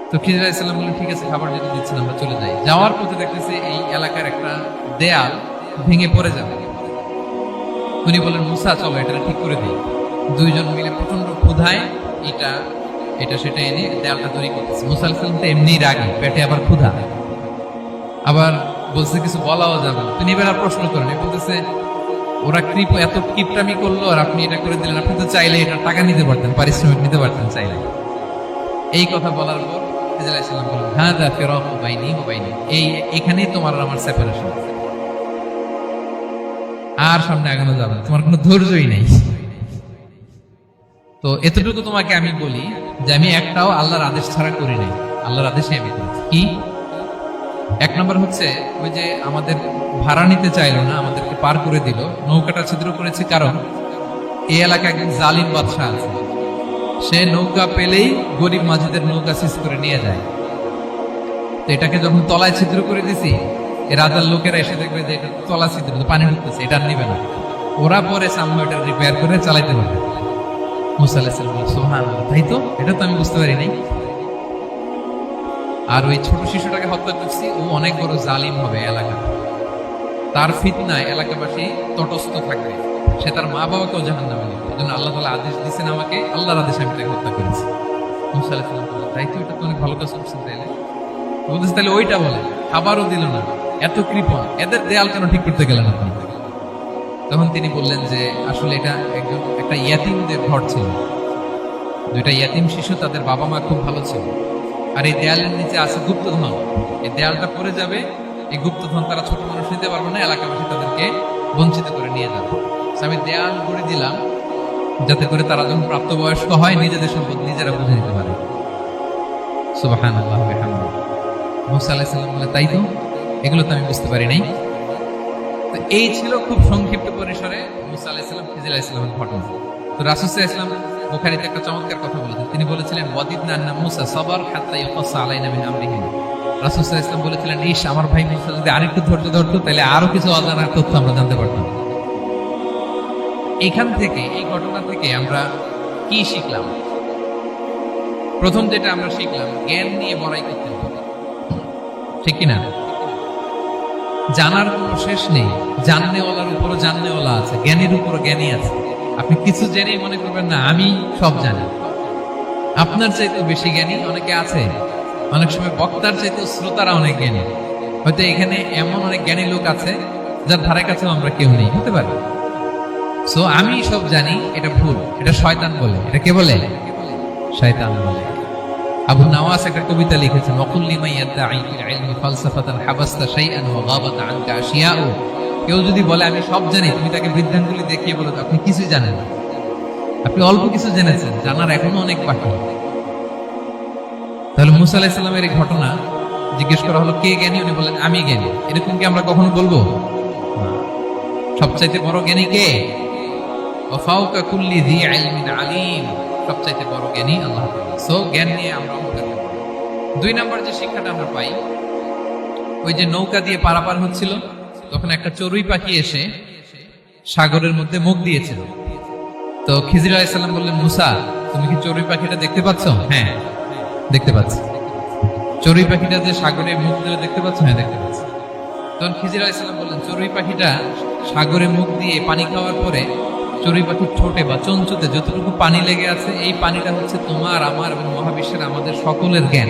তো খিজির আলাইহিস সালাম বললেন ঠিক আছে, খাবার যদি দিচ্ছেন আমরা চলে যাই। যাওয়ার পথে দেখতেছে এই এলাকার একটা দেয়াল ভেঙে পড়ে যাবে। উনি বললেন মুসা চলো এটা ঠিক করে দিই। দুইজন মিলে প্রচন্ড ক্ষুধায় এটা সেটা এনে দেয়ালটা তৈরি করতেছে। মুসা আলাইহিস সালাম তো এমনিই রাগী, পেটে আবার ক্ষুধা, আবার বলছে কিছু বলাও যাবে না। তিনি এবার প্রশ্ন করেন, বলতেছে ওরা এত কিপটামি করলো আর আপনি এটা করে দিলেন, আপনি তো চাইলে এটা টাকা নিতে পারতেন, পারিশ্রমিক নিতে পারতেন চাইলে। এই কথা বলার পর খিজির আলাইহিস সালাম বললেন, হ্যাঁ দা ফিরাকু বাইনি ওয়া বাইনি, এখানেই তোমার আর আমার সেপারেশন, আর সামনে আগানো যাবে না, তোমার কোনো ধৈর্যই নেই। তো এতটুকু তোমাকে আমি বলি যে আমি একটাও আল্লাহর আদেশ ছাড়া করি নাই, আল্লাহর আদেশে আমি করেছি। কি? এক নম্বর হচ্ছে ওই যে আমাদের ভাড়া নিতে চাইলো না, আমাদেরকে পার করে দিল, নৌকাটা ছিদ্র করেছে কারণ এই এলাকায় একজন জালিম বাদশাহ আছে, সে নৌকা পেলেই গরিব মাঝিদের নৌকা সিজ করে নিয়ে যায়। তো এটাকে যখন তলায় ছিদ্র করে দিছি, এ রাজার লোকেরা এসে দেখবে যে এটা তলা ছিদ্র, পানি ঢুকতেছে, এটা আর নিবে না, ওরা পরে সামনে এটা রিপেয়ার করে চালাইতে পারবে। মুসা আলাইহিস সালাম বললেন সুবহানাল্লাহ, তাই তো, এটা তো আমি বুঝতে পারি নাই। আর ওই ছোট শিশুটাকে হত্যা করছি, ও অনেক বড় জালিম হবে এলাকা, তার ফিতনায় এলাকাবাসী তটস্থ থাকবে, সে তার মা বাবাকেও জাহান্নামে নেবে। এজন্য আল্লাহ তাআলা আদেশ দিয়েছেন আমাকে, আল্লাহর আদেশে আমি তাকে হত্যা করেছি। মুসা আলাইহিস সালাম বললেন তাই তো, এটা তো অনেক ভালো কাজ করছেন। তাইলে বলতেছে তাহলে ওইটা বলে, খাবারও দিল না, এত কৃপণ, এদের দেয়াল কেন ঠিক করতে গেলেন আপনি? তখন তিনি বললেন যে আসলে এটা একটা ইয়াতিমদের ঘর ছিল, দুইটা ইয়াতিম শিশু, তাদের বাবা মা খুব ভালো ছিল, আর এই দেয়ালের নিচে আছে গুপ্তধন, এই দেয়ালটা পড়ে যাবে, এই গুপ্তধন তারা ছোট মানুষ নিতে পারবে না, এলাকাবাসী তাদেরকে বঞ্চিত করে নিয়ে যাবে। আমি দেয়াল গড়ে দিলাম যাতে করে তারা যখন প্রাপ্তবয়স্ক হয় নিজেদের সম্পদ নিজেরা বুঝে নিতে পারে। সুবহানাল্লাহ ওয়া বিহামদিহি। মুসা আলাইহিস সালাম বলে তাই তো, এগুলো তো আমি বুঝতে পারি নাই। তো এই ছিল খুব সংক্ষিপ্ত পরিসরে মুসা আলাইহিস সালাম খিজির আলাইহিস সালামের ঘটনা। তো রাসূল সাল্লাল্লাহু আলাইহি ওয়াসাল্লাম বুখারীতে একটা চমৎকার কথা বলেছেন। তিনি বলেছিলেন ওয়াদিদনা আন্না মুসা সাবার হাত্তা ইয়াকাসা আলাইনা মিন আমরিহি। রাসূল সাল্লাল্লাহু আলাইহি ওয়াসাল্লাম বলেছিলেন, ইস আমার ভাই মুসা যদি আরেকটু ধৈর্য ধরতো তাহলে আরো কিছু অজানা তথ্য আমরা জানতে পারতাম। এখান থেকে, এই ঘটনা থেকে আমরা কি শিখলাম? প্রথম যেটা আমরা শিখলাম, জ্ঞান নিয়ে বড়াই করতে হবে, ঠিক কিনা? জানার কোনো শেষ নেই, জাননেওয়ালার উপরও জাননেওয়ালা আছে, জ্ঞানীর উপরও জ্ঞানী আছে। আপনি কিছু জেনেই মনে করবেন না আমি সব জানি। আপনার চাইতে বেশি জ্ঞানী অনেকে আছে। অনেক সময় বক্তার চাইতে শ্রোতারা অনেক জ্ঞানী। হয়তো এখানে এমন অনেক জ্ঞানী লোক আছে যার ধারে কাছেও আমরা কেউ নেই, হতে পারে। সো আমি সব জানি, এটা ভুল, এটা শয়তান বলে। এটা কে বলে? শয়তান বলে। আবু নাওয়াস একটা কবিতা লিখেছেন, ওয়াকুল লিমান ইয়াদঈ ফিল ইলমি ফালসাফাতান হাবাসতা শাইআন ওয়া গাবাত আনকা আশিয়াউ। কেউ যদি বলে আমি সব জানি, তুমি তাকে বৃদ্ধাঙ্গুলি দেখিয়ে বলো আপনি কিছুই জানেন না, আপনি অল্প কিছু জেনেছেন, জানার এখনো অনেক বাকি। তাহলে মুসা আলাইহিস সালামের এই ঘটনা জিজ্ঞেস করা হলো কে জ্ঞানী, উনি বললেন আমি জ্ঞানী। এরকম কি আমরা কখনো বলবো? সবচাইতে বড় জ্ঞানী কে? ওয়া ফাওকা কুল্লি যী ইলমিন আলীম। সবচাইতে বড় জ্ঞানী আল্লাহ তাআলা। সো জ্ঞান নিয়ে আমরা অহংকার করব। 2 নম্বর যে শিক্ষাটা আমরা পাই, ওই যে নৌকা দিয়ে পারাপার হচ্ছিল, তখন একটা চড়ুই পাখি এসে সাগরের মধ্যে মুখ দিয়েছিল। তো খিজির আলাইহিস সালাম বললেন, মুসা তুমি কি চড়ুই পাখিটা দেখতে পাচ্ছ? হ্যাঁ দেখতে পাচ্ছি। চড়ুই পাখিটা যে সাগরে মুখ দিয়ে দেখতে পাচ্ছ? হ্যাঁ দেখতে পাচ্ছি। তখন খিজির আলাইহিস সালাম বললেন, চড়ুই পাখিটা সাগরে মুখ দিয়ে পানি খাওয়ার পরে চড়ুই পাখির ঠোঁটে বা চঞ্চুতে যতটুকু পানি লেগে আছে, এই পানিটা হচ্ছে তোমার, আমার এবং মহাবিশ্বের আমাদের সকলের জ্ঞান।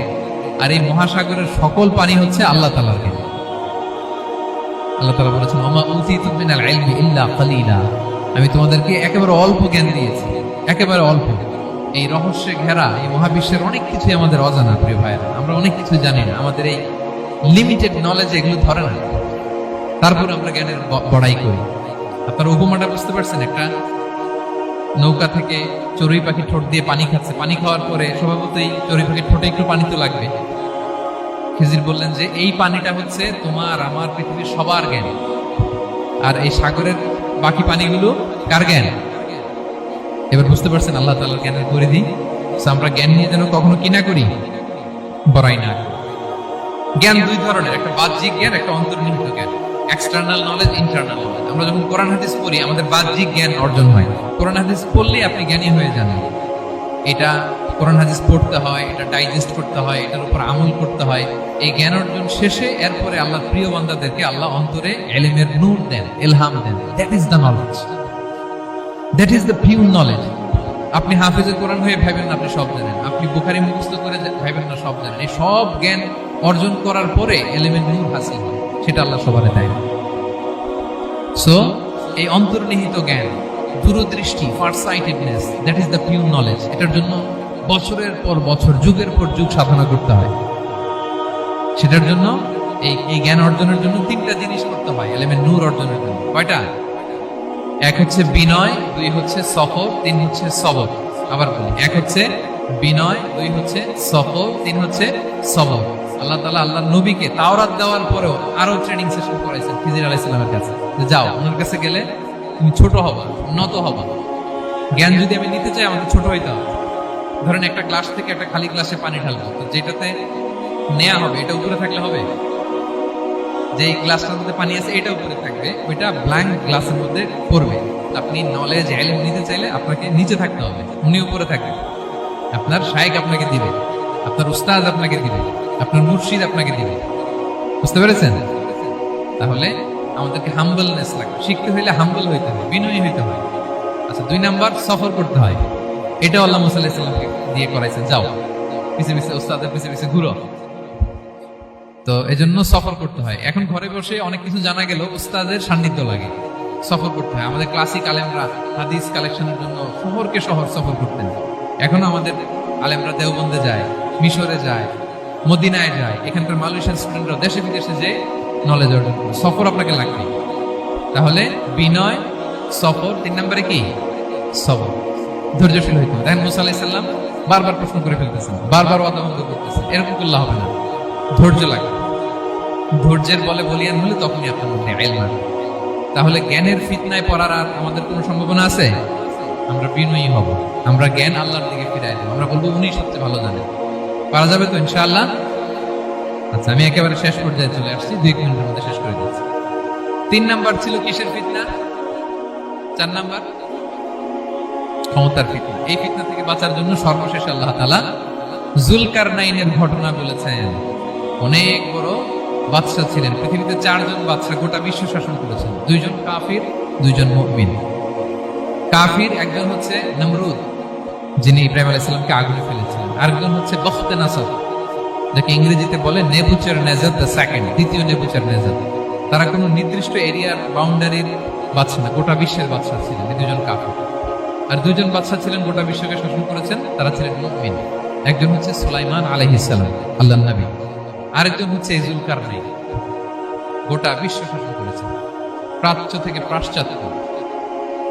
আর এই মহাসাগরের সকল পানি হচ্ছে আল্লাহ তাআলার জ্ঞান। আল্লাহ তাআলা বলেছেন, ওমা উতিতু মিনাল ইলমি ইল্লা কালিলা। আমি তোমাদেরকে একেবারে অল্প জ্ঞান দিয়েছি, একেবারে অল্প। এই রহস্যে ঘেরা এই মহাবিশ্বের অনেক কিছু আমাদের অজানা। প্রিয় ভাইরা, আমরা অনেক কিছু জানি না, আমাদের এই লিমিটেড নলেজ এগুলো ধরে না। তারপর আমরা জ্ঞানের বড়াই করি। আপনার উপমাটা বুঝতে পারছেন? একটা নৌকা থেকে চড়ুই পাখি ঠোঁট দিয়ে পানি খাচ্ছে, পানি খাওয়ার পরে স্বভাবতই চড়ুই পাখির ঠোঁটে একটু পানি তো লাগবে। খিজির বললেন যে এই পানিটা হচ্ছে তোমার, আমার, পৃথিবীর সবার জ্ঞান। আর এই সাগরের বাকি পানিগুলো কার জ্ঞান? এবার বুঝতে পারছেন আল্লাহ তাআলার জ্ঞানের পরিধি। আমরা জ্ঞান নিয়ে যেন কখনো কি না করি, বড়াই না করি। জ্ঞান 2 ধরনের, একটা বাহ্যিক জ্ঞান, একটা অন্তর্নিহিত জ্ঞান। External knowledge, internal knowledge. আমরা যখন কোরআন হাদিস পড়ি আমাদের বাহ্যিক জ্ঞান অর্জন হয়। কোরআন হাদিস পড়লে আপনি জ্ঞানী হয়ে যান। এটা কোরআন হাদিস পড়তে হয়, এটা ডাইজেস্ট করতে হয়, এটার উপর আমল করতে হয়। এই জ্ঞান অর্জন শেষে এরপরে আল্লাহর প্রিয় বান্দাদেরকে আল্লাহ অন্তরে ইলমের নূর দেন, ইলহাম দেন। That is the knowledge, that is the pure knowledge. আপনি হাফেজে কোরআন হয়ে ভাবেন না আপনি সব জানেন, আপনি বুখারী মুখস্থ করে ভাবেন না সব জানেন। এই সব জ্ঞান অর্জন করার পরে ইলমের নূর হাসিল হয়, সেটা আল্লাহ সবারে দেয়। সো এই অন্তর্নিহিত জ্ঞান, দূরদৃষ্টি, farsightedness, that is the pure knowledge. এটার জন্য বছরের পর বছর, যুগের পর যুগ সাধনা করতে হয়। সেটার জন্য এই জ্ঞান অর্জনের জন্য 3টা জিনিস করতে হয় ইলমের নূর অর্জনের জন্য। কয়টা? 1 হচ্ছে বিনয়, 2 হচ্ছে সফর, 3 হচ্ছে সবর। আবার বলি, 1 হচ্ছে বিনয়, 2 হচ্ছে সফর, 3 হচ্ছে সবর। আল্লাহ তাআলা আল্লাহর নবীকে তাওরাত দেওয়ার পরেও আরো ট্রেনিং সেশন করাইছেন খিজির আলাইহিস সালামের কাছে, যে যাও ওনার কাছে গেলে তুমি ছোট হবা, নত হবা। জ্ঞান যদি আমি নিতে চাই আমাকে ছোট হইতে হবে। ধরেন একটা গ্লাস থেকে একটা খালি গ্লাসে পানি ঢালবো, তো যেটাতে নেওয়া হবে এটা উপরে থাকলে হবে? যে গ্লাসটার মধ্যে পানি আছে এটা উপরে থাকবে, ওইটা ব্ল্যাঙ্ক গ্লাসের মধ্যে পড়বে। আপনি নলেজ ইলম নিতে চাইলে আপনাকে নিচে থাকতে হবে, উনি উপরে থাকবেন। আপনার শায়েখ আপনাকে দিবে, আপনার উস্তাদ আপনাকে দিবে, আপনার মুর্শিদ আপনাকে দিবে। বুঝতে পেরেছেন? তাহলে আমাদেরকে হাম্বলনেস লাগবে। শিখতে হইলে হাম্বল হইতে হয়, বিনয়ী হইতে হয়। আচ্ছা, 2 নাম্বার সফর করতে হয়। এটা আল্লাহ মুসা আলাইহিস সালামকে দিয়ে করাইছেন, যাও পিছে পিছে উস্তাদের পিছে পিছে ঘুরো। তো এজন্য সফর করতে হয়। এখন ঘরে বসে অনেক কিছু জানা গেল, উস্তাদের সান্নিধ্য লাগে, সফর করতে হয়। আমাদের ক্লাসিক আলেমরা হাদিস কালেকশনের জন্য শহরকে শহর সফর করতেন। এখনো আমাদের আলেমরা দেওবন্দে যায়, মিশরে যায়, মদিনায় যায়। এখানকার মালয়েশিয়ান স্টুডেন্টরা দেশে বিদেশে যে নলেজ অর্জন করে। সফর আপনাকে লাগবে। তাহলে বিনয়, সফর, 3 নম্বরে কি? সবর। ধৈর্যশীল হইতে হবে। দেখেন মুসা আলাইহিস সালাম বারবার প্রশ্ন করে ফেলতেছেন, বারবার ওয়াদা ভঙ্গ করতেছেন। এরকম করলে হবে না, ধৈর্য লাগবে। ধৈর্যের বলে বলিয়ান হলে তখনই আপনার মধ্যে ইলম আসবে। তাহলে জ্ঞানের ফিতনায় পড়ার আর আমাদের কোনো সম্ভাবনা আছে? আমরা বিনয়ী হব, আমরা জ্ঞান আল্লাহর দিকে ফিরাই দেব, আমরা বলবো উনি সবচেয়ে ভালো জানেন। পারা যাবে তো ইনশাআল্লাহ? আচ্ছা, আমি একেবারে শেষ পর্যায়ে চলে আসছি, 2 মিনিটের মধ্যে শেষ করে দিচ্ছি। 3 নাম্বার ছিল কিসের ফিতনা? 4 নাম্বার ক্ষমতার ফিতনা। এই ফিতনা থেকে বাঁচার জন্য সর্বশেষ আল্লাহ তাআলা যুলকারনাইনের ঘটনা বলেছেন। অনেক বড় বাদশা ছিলেন, পৃথিবীতে 4 জন বাদশা গোটা বিশ্ব শাসন করেছেন। 2 জন কাফির, 2 জন মুমিন। কাফির একজন হচ্ছে নমরুদ, যিনি ইব্রাহিম আলাইহিস সালামকে আগুনে ফেলেছিলেন। আরেকজন হচ্ছে বখতেনাসর, যাকে ইংরেজিতে বলে নেবুচারনেজার দ্য সেকেন্ড, দ্বিতীয় নেবুচারনেজার। তারা কোনো নির্দিষ্ট এরিয়ার বাউন্ডারির বাদশা না, গোটা বিশ্বের বাদশা ছিলেন। এই 2 জন কাফির। আর 2 জন বাদশা ছিলেন গোটা বিশ্বকে শাসন করেছেন, তারা ছিলেন মুমিন। একজন হচ্ছে সুলাইমান আলাইহিস সালাম, আল্লাহর নবী। আরেকজন হচ্ছে যুলকারনাইন, গোটা বিশ্ব শাসন করেছেন, প্রাচ্য থেকে পাশ্চাত্য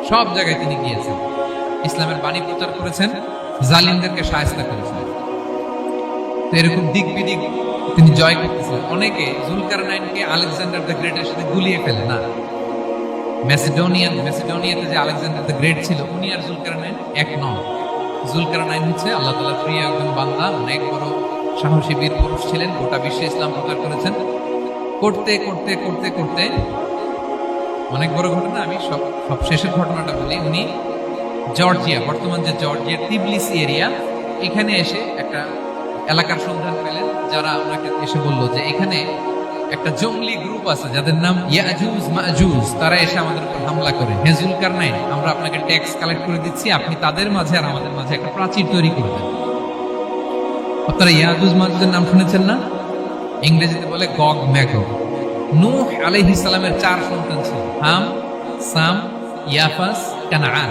সব জায়গায় তিনি গিয়েছেন, ইসলামের বাণী প্রচার করেছেন, জালিমদেরকে শায়েস্তা করেছেন। তো এরকম দিক বিদিক তিনি জয় করতেছিলেন। অনেকে যুলকারনাইনকে আলেকজান্ডার দ্য গ্রেটের সাথে গুলিয়ে ফেলে না। মেসিডোনিয়াতে যে আলেকজান্ডার দ্য গ্রেট ছিল, উনি আর যুলকারনাইন এক নন। যুলকারনাইন হচ্ছে আল্লাহ তাআলার প্রিয় একজন বান্দা, অনেক বড় সাহসী বীর পুরুষ ছিলেন, গোটা বিশ্বে ইসলাম প্রচার করেছেন। করতে করতে করতে করতে অনেক বড় ঘটনা, আমি সব শেষের ঘটনাটা বলি। উনি জর্জিয়া, বর্তমান যে জর্জিয়ার তিবলিসি এরিয়া, এখানে এসে একটা এলাকার সন্ধান পেলেন, যারা ওনাকে এসে বললো যে এখানে একটা জঙ্গলি গ্রুপ আছে যাদের নাম ইয়াজুজ মাজুজ, তারা এসে আমাদের উপর হামলা করে। হে যুলকারনাইন, আমরা আপনাকে ট্যাক্স কালেক্ট করে দিচ্ছি, আপনি তাদের মাঝে আর আমাদের মাঝে একটা প্রাচীর তৈরি করে দেন। আপনারা ইয়াজুজ মাজুজের নাম শুনেছেন না? ইংরেজিতে বলে গগ ম্যাগগ। নূহ আলাইহিস সালামের 4 সন্তান ছিল, হাম, সাম, ইয়াফাস, কানাআন।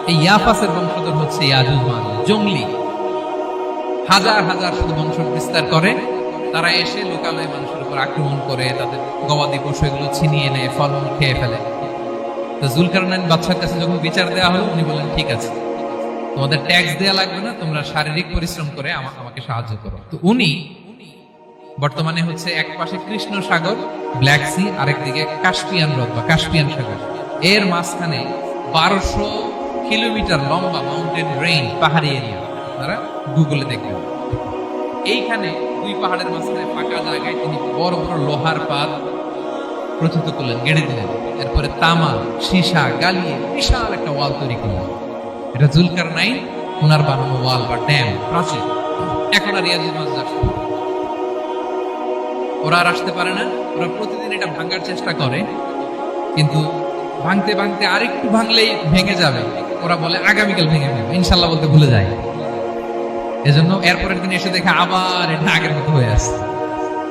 এই ইয়াফাসের বংশধর হচ্ছে ইয়াজুজ মাজুজ, জঙ্গলি, হাজার হাজার শুধু বংশ বিস্তার করে। তারা এসে লোকালয় মানুষের উপর আক্রমণ করে, তাদের গবাদি পশু এগুলো ছিনিয়ে নেয়, ফলমূল খেয়ে ফেলে। তো যুলকারনাইন বাদশার কাছে যখন বিচার দেওয়া হলো, উনি বললেন ঠিক আছে, তোমাদের ট্যাক্স দেওয়া লাগবে না, তোমরা শারীরিক পরিশ্রম করে আমাকে সাহায্য করো। তো উনি বর্তমানে হচ্ছে এক পাশে কৃষ্ণ সাগর, ব্ল্যাক সি, আরেকদিকে কাস্পিয়ান হ্রদ বা কাস্পিয়ান সাগর, এর মাঝখানে 1200 কিলোমিটার লম্বা মাউন্টেন রেঞ্জ, পাহাড়ি এরিয়া। আপনারা গুগলে দেখবেন। এইখানে 2 পাহাড়ের মাঝখানে ফাঁকা জায়গায় তিনি বড় বড় লোহার পাত প্রথিত করলেন, গেড়ে দিলেন। এরপরে তামা, সীসা গালিয়ে বিশাল একটা ওয়াল তৈরি করলেন। এটা যুলকারনাইন ওনার বানানো ওয়াল বা ড্যাম, প্রাচীর। এখন আর ইয়াজুজ মাজুজ আসে না, ওরা আর আসতে পারে না। ওরা প্রতিদিন এটা ভাঙার চেষ্টা করে, কিন্তু ভাঙতে ভাঙতে আরেকটু ভাঙলেই ভেঙে যাবে। ওরা বলে আগামীকাল ভেঙে যাবে, ইনশাল্লাহ বলতে ভুলে যায়। এজন্য এরপরের দিন এসে দেখে আবার এটা আগের মতো হয়ে আসছে।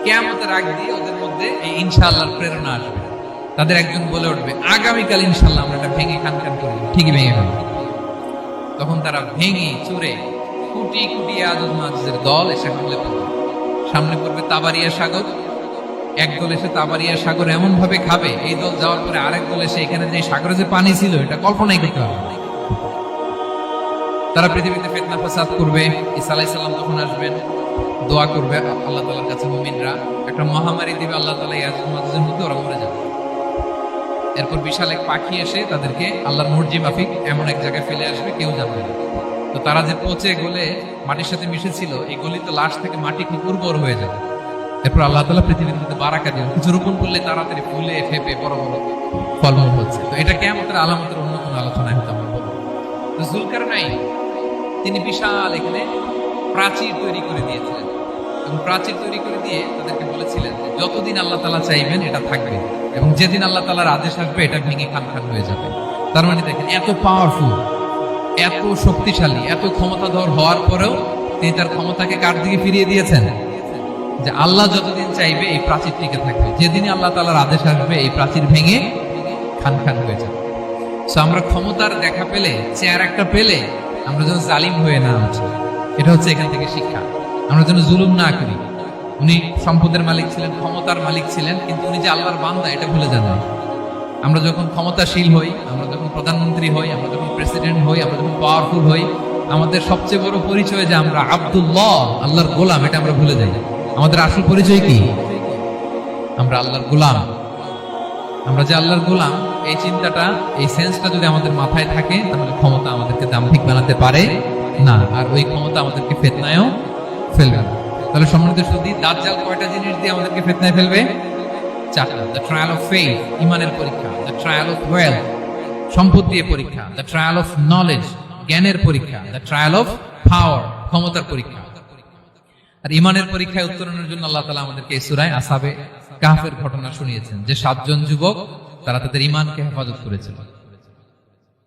কিয়ামতের আগ দিয়ে ওদের মধ্যে এই ইনশাআল্লাহর প্রেরণা আসবে। তাদের একজন বলে উঠবে, আগামীকাল ইনশাআল্লাহ আমরা এটা ভেঙে খান খান করে দেব, ঠিকই ভেঙে ফেলবো। তখন তারা ভেঙে চুরে কুটি কুটি ইয়াজুজ মাজুজের দল এসে হামলে পড়বে। সামনে পড়বে তাবারিয়া সাগর, এক দল এসে তাবারিয়া সাগর এমন ভাবে খাবে, এই দল যাওয়ার পরে আরেক দল এসে এখানে যে সাগরে যে পানি ছিল এটা কল্পনাই করতে পারবে না। তারা পৃথিবীতে ফিতনা ফাসাদ করবে। ঈসা আলাইহিস সালাম তখন আসবেন, দোয়া করবে আল্লাহ তাআলার কাছে মুমিনরা, একটা মহামারী দিবে আল্লাহ তাআলা ইয়াজুজ মাজুজের মধ্যে, ওরা মরে যাবে। এরপর বিশাল এক পাখি এসে তাদেরকে আল্লাহর মর্জি মাফিক এমন এক জায়গায় ফেলে আসবে, কেউ জানবে না। তো তারা যে পচে গলে মাটির সাথে মিশেছিল, এই গলিত লাশ থেকে মাটি খুব উর্বর হয়ে যাবে। এরপর আল্লাহ তাআলা পৃথিবীর মধ্যে বারাকা দিবেন, কিছু রোপণ করলে তাড়াতাড়ি ফুলে ফেপে বড় বড় ফলমূল হচ্ছে। তো এটা কিয়ামতের আলামতের অন্য কোনো আলোচনায় হতে আমরা বলবো। তো যুলকারনাইন তিনি বিশাল এখানে প্রাচীর তৈরি করে দিয়েছিলেন, এবং প্রাচীর তৈরি করে দিয়ে তাদেরকে বলেছিলেন যে যতদিন আল্লাহ তাআলা চাইবেন এটা থাকবে, এবং যেদিন আল্লাহ তাআলার আদেশ আসবে এটা ভেঙে খান খান হয়ে যাবে। তার মানে দেখেন, এত পাওয়ারফুল, এত শক্তিশালী, এত ক্ষমতাধর হওয়ার পরেও তিনি তার ক্ষমতাকে কার দিকে ফিরিয়ে দিয়েছেন? যে আল্লাহ যতদিন চাইবে এই প্রাচীর টিকে থাকবে, যেদিনই আল্লাহ তাআলার আদেশ আসবে এই প্রাচীর ভেঙে খান খান হয়ে যাবে। সো আমরা ক্ষমতার দেখা পেলে, চেয়ার একটা পেলে আমরা যেন জালিম হয়ে না উঠি, এটা হচ্ছে এখান থেকে শিক্ষা। আমরা যেন জুলুম না করি। উনি সম্পদের মালিক ছিলেন, ক্ষমতার মালিক ছিলেন, কিন্তু উনি যে আল্লাহর বান্দা এটা ভুলে যান না। আমরা যখন ক্ষমতাশীল হই, আমরা যখন প্রধানমন্ত্রী হই, আমরা যখন প্রেসিডেন্ট হই, আমরা যখন পাওয়ারফুল হই, আমাদের সবচেয়ে বড় পরিচয় যে আমরা আব্দুল্লাহ, আল্লাহর গোলাম, এটা আমরা ভুলে যাই। আমাদের আসল পরিচয় কি? আমরা আল্লাহর গোলাম। আমরা যে আল্লাহর গোলাম, এই চিন্তাটা, এই সেন্সটা যদি আমাদের মাথায় থাকে, তাহলে ক্ষমতা আমাদেরকে দাম্ভিক বানাতে পারে না, আর ওই ক্ষমতা আমাদেরকে ফিতনায়ও ফেলবে না। তাহলে সম্মানিত সুধী, দাজ্জাল কয়টা জিনিস দিয়ে আমাদেরকে ফিতনায় ফেলবে? চারটা। দ্য ট্রায়াল অফ ফেইথ, ইমানের পরীক্ষা; দ্য ট্রায়াল অফ ওয়েলথ, সম্পদ দিয়ে পরীক্ষা; দ্য ট্রায়াল অফ নলেজ, জ্ঞানের পরীক্ষা; দ্য ট্রায়াল অফ পাওয়ার, ক্ষমতার পরীক্ষা। আর ইমানের পরীক্ষায় উত্তরণের জন্য আল্লাহ তাআলা আমাদেরকে এই সূরায় আসহাবে কাহফের ঘটনা শুনিয়েছেন, যে 7 জন যুবক তারা তাদের ইমানকে হেফাজত করেছিল।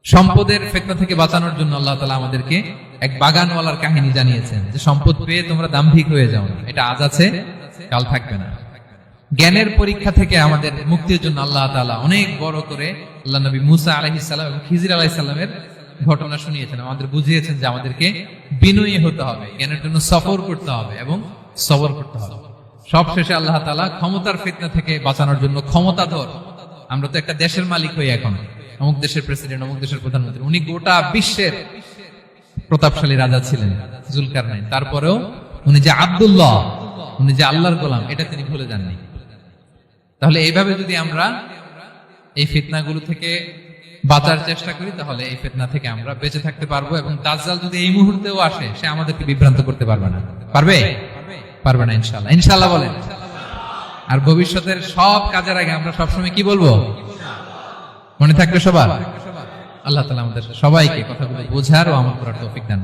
সম্পদের ফিতনা থেকে বাঁচানোর জন্য আল্লাহ তাআলা আমাদেরকে এক বাগানওয়ালার কাহিনী জানিয়েছেন, যে সম্পদ পেয়ে তোমরা দাম্ভিক হয়ে যাও না, এটা আজ আছে কাল থাকবে না। জ্ঞানের পরীক্ষা থেকে আমাদের মুক্তির জন্য আল্লাহ তাআলা অনেক বড় করে আল্লাহ নবী মুসা আলাইহিস সালাম এবং খিজির আলাইহিস সালামের ঘটনা শুনিয়েছেন, আমাদের বুঝিয়েছেন যে আমাদেরকে বিনয়ী হতে হবে, জ্ঞানের জন্য সফর করতে হবে এবং সবর করতে হবে। সবশেষে আল্লাহ তাআলা ক্ষমতার ফিতনা থেকে বাঁচানোর জন্য ক্ষমতাধর, আমরা তো একটা দেশের মালিক হই এখন, অমুক দেশের প্রেসিডেন্ট, অমুক দেশের প্রধানমন্ত্রী, উনি গোটা বিশ্বের প্রতাপশালী রাজা ছিলেন জুলকারনাইন, তারপরেও উনি যে আব্দুল্লাহ, উনি যে আল্লাহর গোলাম, এটা তিনি ভুলে যাননি। তাহলে এইভাবে যদি আমরা এই ফিতনাগুলো থেকে বাঁচার চেষ্টা করি, তাহলে এই ফিতনা থেকে আমরা বেঁচে থাকতে পারবো। এবং দাজ্জাল যদি এই মুহূর্তেও আসে, সে আমাদেরকে বিভ্রান্ত করতে পারবে না। পারবে? পারবে না ইনশাআল্লাহ। ইনশাআল্লাহ বলেন। আর ভবিষ্যতের সব কাজের আগে আমরা সবসময় কি বলবো? মনে থাকবে সবার? আল্লাহ তাআলা আমাদের সবাইকে কথাগুলো বোঝার ও আমল করার তৌফিক দান।